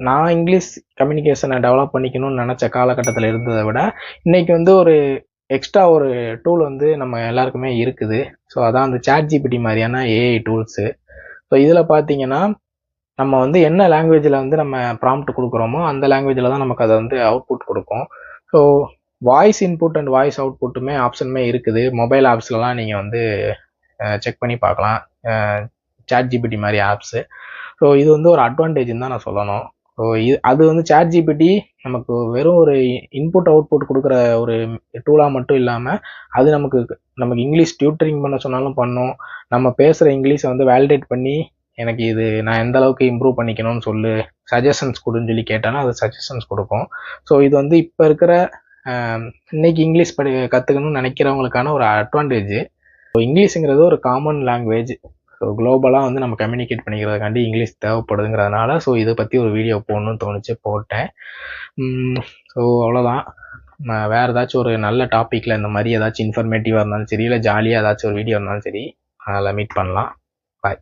நான் English கம்யூனிகேஷனை develop பண்ணிக்கணும்னு நினச்ச காலகட்டத்தில் இருந்ததை விட இன்னைக்கு வந்து ஒரு எக்ஸ்ட்ரா ஒரு டூல் வந்து நம்ம எல்லாருக்குமே இருக்குது. ஸோ அதான் அந்த சாட் ஜிபிடி மாதிரியான ஏஐ டூல்ஸு. ஸோ இதில் பார்த்தீங்கன்னா நம்ம வந்து என்ன லாங்குவேஜில் வந்து நம்ம ப்ராம்ப்ட் கொடுக்குறோமோ அந்த லாங்குவேஜில் தான் நமக்கு அதை வந்து அவுட்புட் கொடுக்கும். So voice input and voice அவுட்புட்டுமே ஆப்ஷனுமே இருக்குது. மொபைல் ஆப்ஸ்லலாம் நீங்கள் வந்து செக் பண்ணி பார்க்கலாம், சாட் ஜிபிடி மாதிரி ஆப்ஸு. ஸோ இது வந்து ஒரு அட்வான்டேஜ்னு தான் நான் சொல்லணும். ஸோ அது வந்து சாட் ஜிபிடி நமக்கு வெறும் ஒரு இன்புட் அவுட்புட் கொடுக்குற ஒரு டூலாக மட்டும் இல்லாமல் அது நமக்கு இங்கிலீஷ் டியூட்டரிங் பண்ண சொன்னாலும் பண்ணும். நம்ம பேசுகிற இங்கிலீஷை வந்து வேலிடேட் பண்ணி எனக்கு இது நான் எந்த அளவுக்கு இம்ப்ரூவ் பண்ணிக்கணும்னு சொல்லு, சஜஷன்ஸ் கொடுன்னு சொல்லி கேட்டாலும் அது சஜஷன்ஸ் கொடுக்கும். ஸோ இது வந்து இப்போ இருக்கிற இன்னைக்கு இங்கிலீஷ் கற்றுக்கணும்னு நினைக்கிறவங்களுக்கான ஒரு அட்வான்டேஜ். ஸோ இங்கிலீஷுங்கிறது ஒரு காமன் லாங்குவேஜ். ஸோ குளோபலாக வந்து நம்ம கம்யூனிகேட் பண்ணிக்கிறதுக்காண்டி இங்கிலீஷ் தேவைப்படுதுங்கிறதுனால ஸோ இதை பற்றி ஒரு வீடியோ போடணும்னு தோணுச்சு, போட்டேன். ஸோ அவ்வளோதான். வேறு ஏதாச்சும் ஒரு நல்ல டாப்பிக்கில் இந்த மாதிரி ஏதாச்சும் இன்ஃபர்மேட்டிவாக இருந்தாலும் சரி, இல்லை ஜாலியாக ஏதாச்சும் ஒரு வீடியோ இருந்தாலும் சரி, அதில் மீட் பண்ணலாம். பாய்.